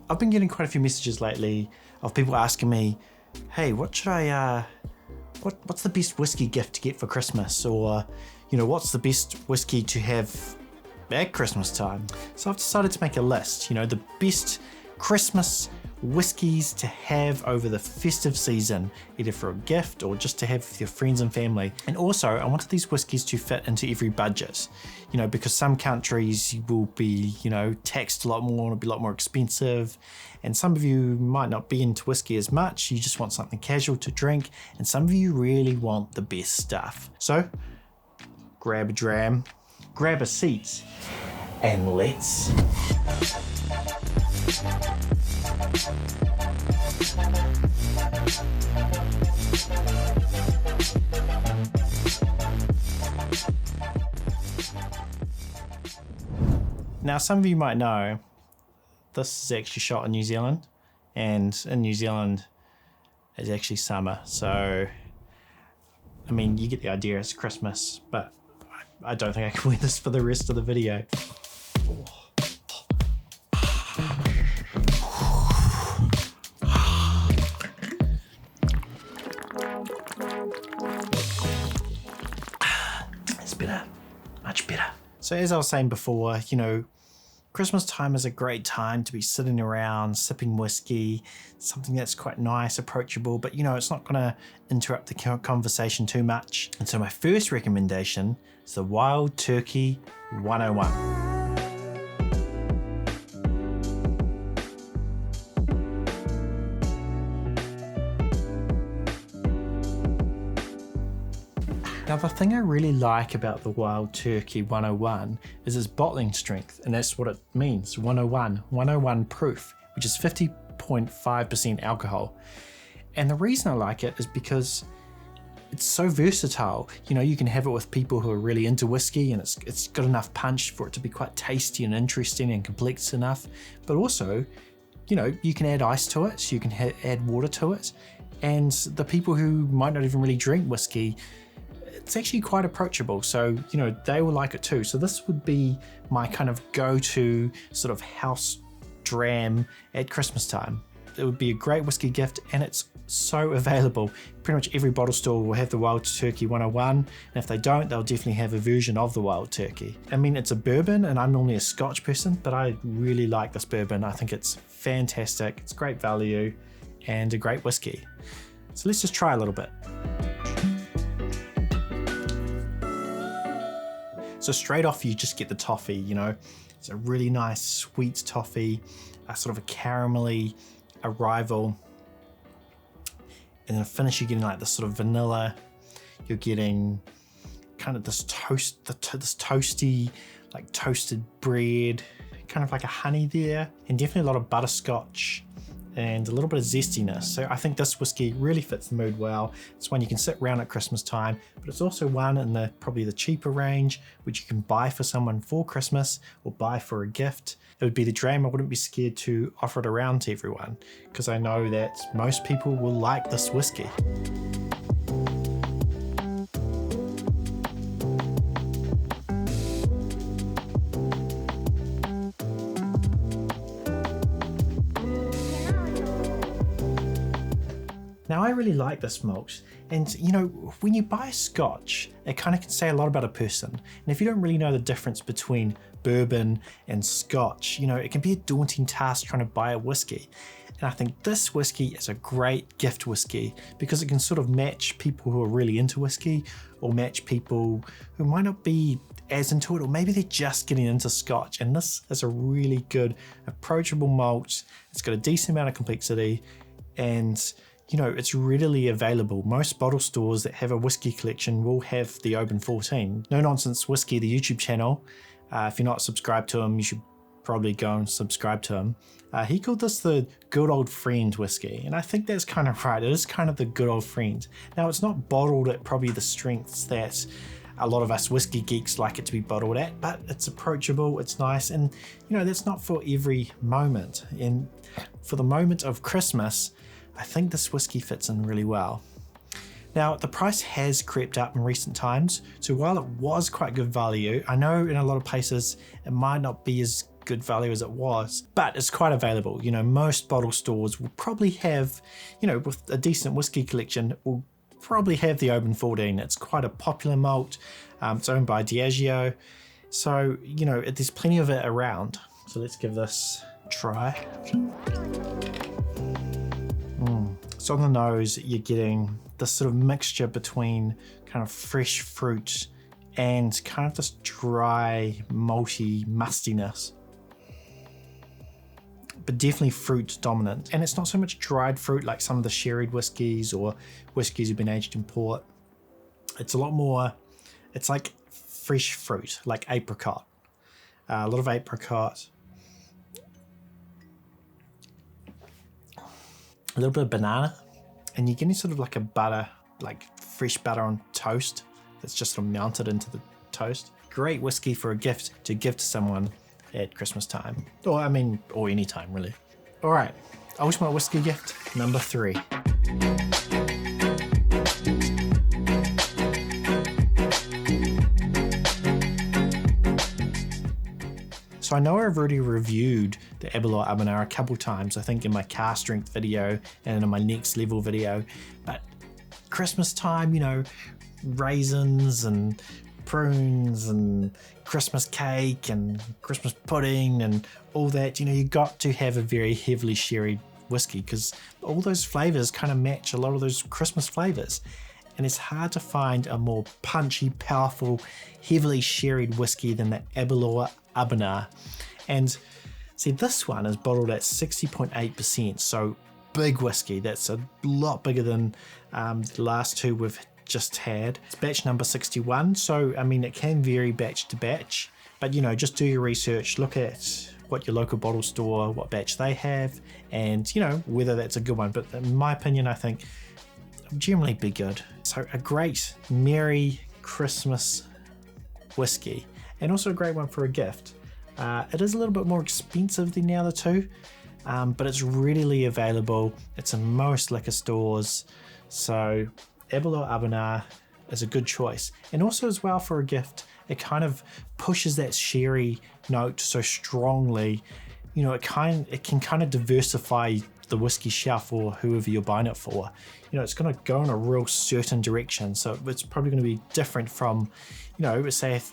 I've been getting quite a few messages lately of people asking me, hey, what should I, what's the best whiskey gift to get for Christmas? Or, you know, what's the best whiskey to have at Christmas time? So I've decided to make a list, you know, the best Christmas whiskies to have over the festive season, either for a gift or just to have with your friends and family. And also I wanted these whiskies to fit into every budget, you know, because some countries will be, you know, taxed a lot more, it'll be a lot more expensive. And some of you might not be into whiskey as much, you just want something casual to drink. And some of you really want the best stuff. So grab a dram, grab a seat, and let's Now, some of you might know this is actually shot in New Zealand, and in New Zealand it's actually summer, so I mean, you get the idea, it's Christmas, but I don't think I can wear this for the rest of the video. It's better, much better. So as I was saying before, you know, Christmas time is a great time to be sitting around sipping whiskey, something that's quite nice, approachable, but you know, it's not gonna interrupt the conversation too much. And so my first recommendation is the Wild Turkey 101. Now, the thing I really like about the Wild Turkey 101 is its bottling strength, and that's what it means, 101 proof, which is 50.5% alcohol. And the reason I like it is because it's so versatile. You know, you can have it with people who are really into whiskey, and it's got enough punch for it to be quite tasty and interesting and complex enough. But also, you know, you can add ice to it, so you can add water to it. And the people who might not even really drink whiskey, it's actually quite approachable, so you know, they will like it too. So this would be my kind of go-to sort of house dram at Christmas time. It would be a great whiskey gift, and it's so available. Pretty much every bottle store will have the Wild Turkey 101, and if they don't, they'll definitely have a version of the Wild Turkey. I mean, it's a bourbon, and I'm normally a scotch person, but I really like this bourbon. I think it's fantastic, it's great value, and a great whiskey. So let's just try a little bit. So straight off, you just get the toffee, you know, it's a really nice sweet toffee, a sort of a caramelly arrival. And then finish, you're getting like this sort of vanilla. You're getting kind of this this toasty, like toasted bread, kind of like a honey there, and definitely a lot of butterscotch and a little bit of zestiness. So I think this whiskey really fits the mood well. It's one you can sit around at Christmas time, but it's also one in probably the cheaper range, which you can buy for someone for Christmas or buy for a gift. It would be the dram I wouldn't be scared to offer it around to everyone, because I know that most people will like this whiskey. Now, I really like this malt, and you know, when you buy scotch, it kind of can say a lot about a person. And if you don't really know the difference between bourbon and scotch, you know, it can be a daunting task trying to buy a whiskey. And I think this whiskey is a great gift whiskey because it can sort of match people who are really into whiskey, or match people who might not be as into it, or maybe they're just getting into scotch. And this is a really good, approachable malt. It's got a decent amount of complexity, and you know, it's readily available. Most bottle stores that have a whiskey collection will have the Oban 14. No Nonsense Whiskey, the YouTube channel. If you're not subscribed to him, you should probably go and subscribe to him. He called this the good old friend whiskey, and I think that's kind of right. It is kind of the good old friend. Now, it's not bottled at probably the strengths that a lot of us whiskey geeks like it to be bottled at, but it's approachable, it's nice, and you know, that's not for every moment. And for the moment of Christmas, I think this whiskey fits in really well. Now, the price has crept up in recent times, so while it was quite good value, I know in a lot of places it might not be as good value as it was, but it's quite available. You know, most bottle stores will probably have, you know, with a decent whiskey collection, will probably have the Oban 14. It's quite a popular malt. It's owned by Diageo. So, you know, there's plenty of it around. So let's give this a try. So on the nose, you're getting this sort of mixture between kind of fresh fruit and kind of this dry, malty mustiness. But definitely fruit dominant. And it's not so much dried fruit like some of the sherried whiskies or whiskies have been aged in port. It's a lot more, it's like fresh fruit, like apricot. A lot of apricot. A little bit of banana. And you're getting sort of like a butter, like fresh butter on toast that's just sort of melted into the toast. Great whiskey for a gift to give to someone at Christmas time. Or I mean, or any time really. All right, ultimate whiskey gift number 3. So I know I've already reviewed the Aberlour A'bunadh a couple times, I think in my car strength video and in my next level video, but Christmas time, you know, raisins and prunes and Christmas cake and Christmas pudding and all that, you know, you got to have a very heavily sherried whiskey because all those flavors kind of match a lot of those Christmas flavors. And it's hard to find a more punchy, powerful, heavily sherried whiskey than the Aberlour A'bunadh. And see, this one is bottled at 60.8%, so big whiskey. That's a lot bigger than the last two we've just had. It's batch number 61, so I mean, it can vary batch to batch, but you know, just do your research, look at what your local bottle store, what batch they have, and you know, whether that's a good one. But in my opinion, I think generally be good. So a great merry Christmas whiskey, and also a great one for a gift. It is a little bit more expensive than the other two, but it's readily available. It's in most liquor stores, so Aberlour A'bunadh is a good choice. And also as well for a gift, it kind of pushes that sherry note so strongly. You know, it can kind of diversify the whiskey shelf or whoever you're buying it for. You know, it's going to go in a real certain direction, so it's probably going to be different from, you know, say if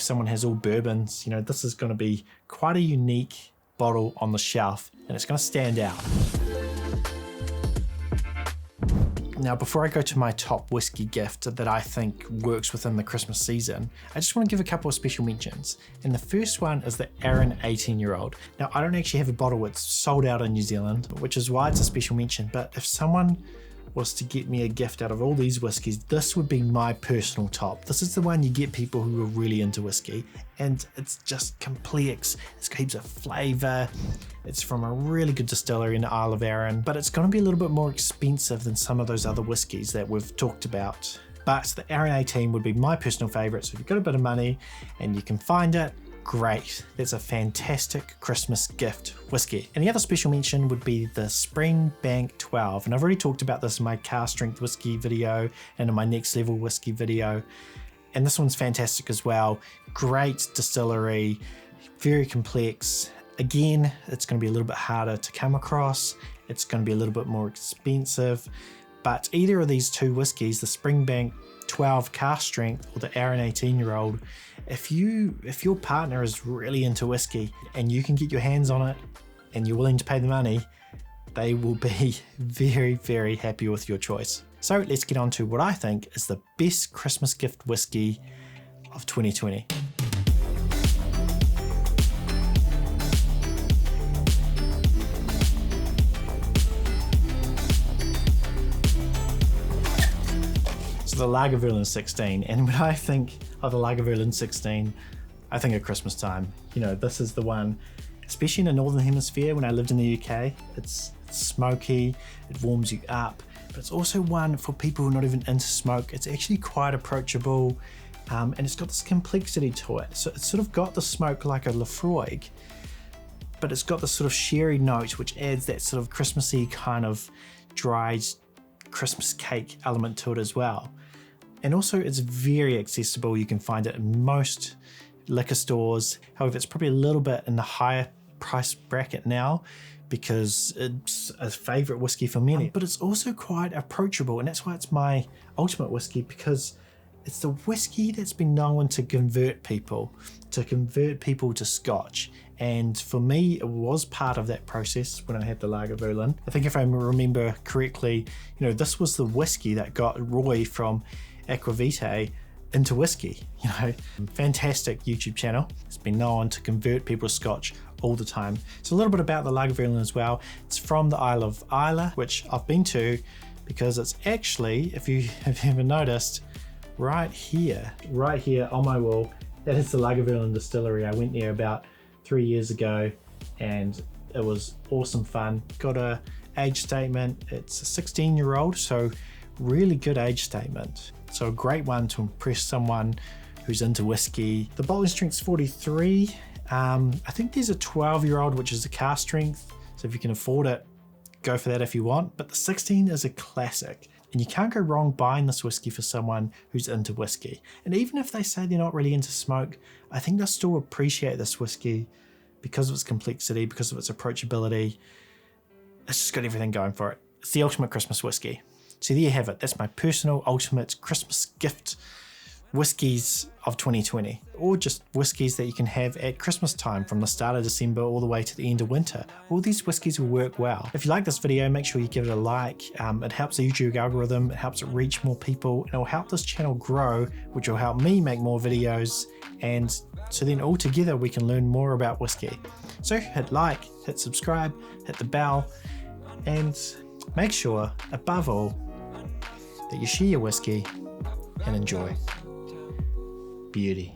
someone has all bourbons, you know, this is going to be quite a unique bottle on the shelf and it's going to stand out. Now, before I go to my top whiskey gift that I think works within the Christmas season, I just want to give a couple of special mentions. And the first one is the Arran 18-year-old. Now, I don't actually have a bottle, it's sold out in New Zealand, which is why it's a special mention. But if someone was to get me a gift out of all these whiskies, this would be my personal top. This is the one you get people who are really into whiskey, and it's just complex. It's got heaps of flavour. It's from a really good distillery in the Isle of Arran, but it's going to be a little bit more expensive than some of those other whiskies that we've talked about. But the Arran 18 would be my personal favourite, so if you've got a bit of money and you can find it, great. That's a fantastic Christmas gift whiskey. And the other special mention would be the Springbank 12. And I've already talked about this in my car strength whiskey video and in my next level whiskey video. And this one's fantastic as well. Great distillery, very complex. Again, it's going to be a little bit harder to come across. It's going to be a little bit more expensive. But either of these two whiskies, the Springbank 12 car strength or the Arran 18-year-old, if your partner is really into whiskey and you can get your hands on it and you're willing to pay the money, they will be very, very happy with your choice. So let's get on to what I think is the best Christmas gift whiskey of 2020. The Lagavulin 16, and when I think of the Lagavulin 16, I think of Christmas time. You know, this is the one, especially in the Northern Hemisphere when I lived in the UK, it's smoky, it warms you up, but it's also one for people who are not even into smoke. It's actually quite approachable, and it's got this complexity to it. So it's sort of got the smoke like a Laphroaig, but it's got this sort of sherry note which adds that sort of Christmassy kind of dried Christmas cake element to it as well. And also it's very accessible. You can find it in most liquor stores. However, it's probably a little bit in the higher price bracket now because it's a favorite whiskey for many, but it's also quite approachable, and that's why it's my ultimate whiskey, because it's the whiskey that's been known to convert people to Scotch. And for me, it was part of that process when I had the Lagavulin. I think if I remember correctly, this was the whiskey that got Roy from Aquavitae into whiskey. Fantastic YouTube channel. It's been known to convert people to Scotch all the time. So a little bit about the Lagavulin as well. It's from the Isle of Islay, which I've been to because it's actually, if you have ever noticed, right here on my wall, that is the Lagavulin distillery. I went there about 3 years ago and it was awesome fun. Got a age statement. It's a 16-year-old, so really good age statement. So a great one to impress someone who's into whiskey. The bottling strength's 43. I think there's a 12-year-old, which is a cask strength. So if you can afford it, go for that if you want. But the 16 is a classic. And you can't go wrong buying this whiskey for someone who's into whiskey. And even if they say they're not really into smoke, I think they'll still appreciate this whiskey because of its complexity, because of its approachability. It's just got everything going for it. It's the ultimate Christmas whiskey. So there you have it. That's my personal ultimate Christmas gift whiskies of 2020, or just whiskies that you can have at Christmas time from the start of December all the way to the end of winter. All these whiskies will work well. If you like this video, make sure you give it a like. It helps the YouTube algorithm, it helps it reach more people, and it will help this channel grow, which will help me make more videos, and so then all together we can learn more about whiskey. So hit like, hit subscribe, hit the bell, and make sure, above all, that you share your whiskey and enjoy. Beauty.